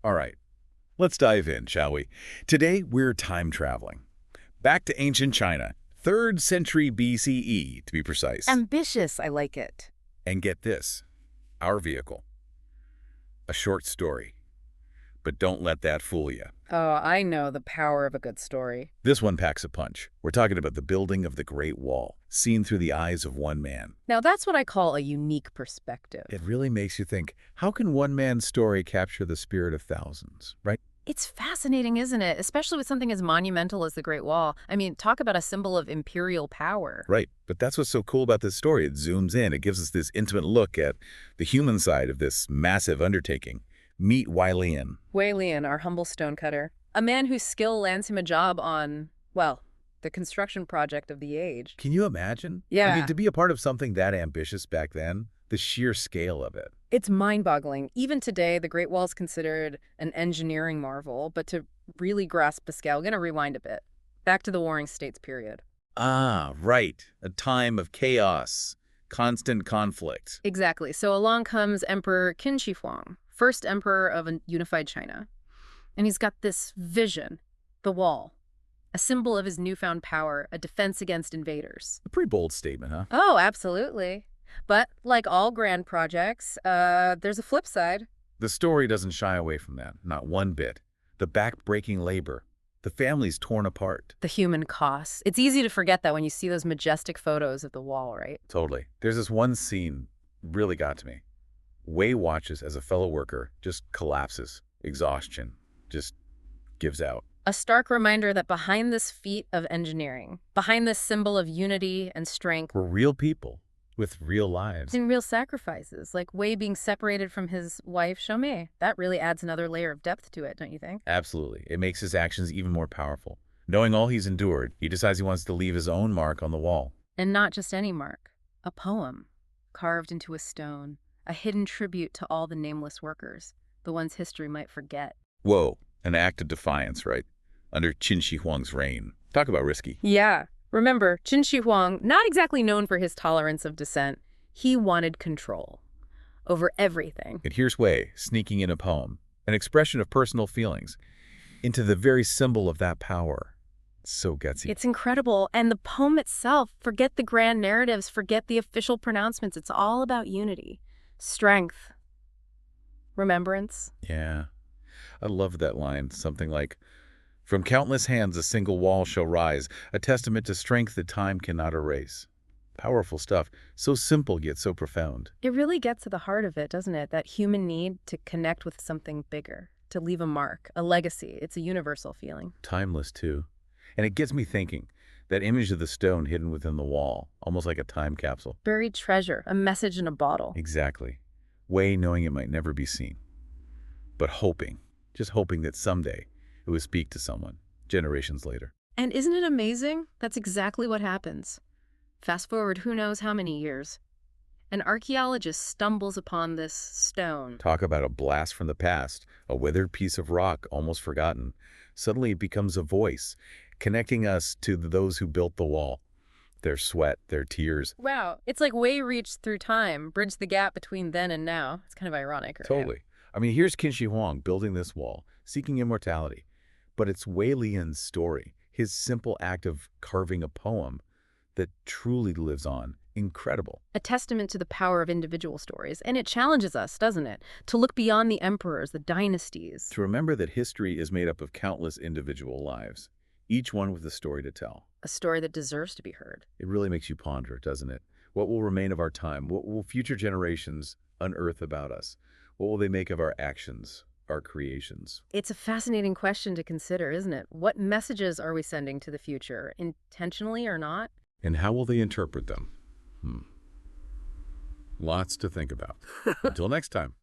All right, let's dive in, shall we? Today, we're time traveling. Back to ancient China, 3rd century BCE, to be precise. Ambitious, I like it. And get this, our vehicle. A short story. But don't let that fool you. Oh, I know the power of a good story. This one packs a punch. We're talking about the building of the Great Wall, seen through the eyes of one man. Now, that's what I call a unique perspective. It really makes you think, how can one man's story capture the spirit of thousands, right? It's fascinating, isn't it? Especially with something as monumental as the Great Wall. I mean, talk about a symbol of imperial power. Right, but that's what's so cool about this story. It zooms in. It gives us this intimate look at the human side of this massive undertaking. Meet Whalian. Whalian, our humble stonecutter. A man whose skill lands him a job on, well, the construction project of the age. Can you imagine? Yeah. I mean, to be a part of something that ambitious back then, the sheer scale of it. It's mind-boggling. Even today, the Great Wall is considered an engineering marvel, but to really grasp the scale, we're going to rewind a bit. Back to the Warring States period. Ah, right. A time of chaos, constant conflict. Exactly. So along comes Emperor Qin Shi Huang, first emperor of a unified China. And he's got this vision, the wall, a symbol of his newfound power, a defense against invaders. A pretty bold statement, huh? Oh, absolutely. But like all grand projects, there's a flip side. The story doesn't shy away from that, not one bit. The back-breaking labor, the family's torn apart. The human cost. It's easy to forget that when you see those majestic photos of the wall, right? Totally. There's this one scene really got to me. Wei watches as a fellow worker just collapses. Exhaustion just gives out. A stark reminder that behind this feat of engineering, behind this symbol of unity and strength, We're real people with real lives. in real sacrifices, like Wei being separated from his wife, Xiaomei. That really adds another layer of depth to it, don't you think? Absolutely. It makes his actions even more powerful. Knowing all he's endured, he decides he wants to leave his own mark on the wall. And not just any mark, a poem carved into a stone, a hidden tribute to all the nameless workers, the ones history might forget. Whoa, an act of defiance, right? Under Qin Shi Huang's reign. Talk about risky. Yeah. Remember, Qin Shi Huang, not exactly known for his tolerance of dissent, he wanted control over everything. And here's Wei sneaking in a poem, an expression of personal feelings, into the very symbol of that power. So gutsy. It's incredible. And the poem itself, forget the grand narratives, forget the official pronouncements. It's all about unity, strength, remembrance. Yeah. I love that line. Something like, "From countless hands a single wall shall rise, a testament to strength that time cannot erase." Powerful stuff. So simple yet so profound. It really gets to the heart of it, doesn't it? That human need to connect with something bigger, to leave a mark, a legacy. It's a universal feeling. Timeless, too. And it gets me thinking, that image of the stone hidden within the wall, almost like a time capsule. Buried treasure, a message in a bottle. Exactly. Wei knowing it might never be seen. But hoping, just hoping that someday it would speak to someone, generations later. And isn't it amazing? That's exactly what happens. Fast forward who knows how many years. An archaeologist stumbles upon this stone. Talk about a blast from the past, a withered piece of rock almost forgotten. Suddenly it becomes a voice, connecting us to those who built the wall. Their sweat, their tears. Wow, it's like Wei reached through time, bridged the gap between then and now. It's kind of ironic. Right? Totally. I mean, here's Qin Shi Huang building this wall, seeking immortality. But it's Wei Lian's story, his simple act of carving a poem that truly lives on. Incredible. A testament to the power of individual stories. And it challenges us, doesn't it? To look beyond the emperors, the dynasties. To remember that history is made up of countless individual lives, each one with a story to tell. A story that deserves to be heard. It really makes you ponder, doesn't it? What will remain of our time? What will future generations unearth about us? What will they make of our actions, our creations? It's a fascinating question to consider, isn't it? What messages are we sending to the future, intentionally or not? And how will they interpret them? Lots to think about. Until next time.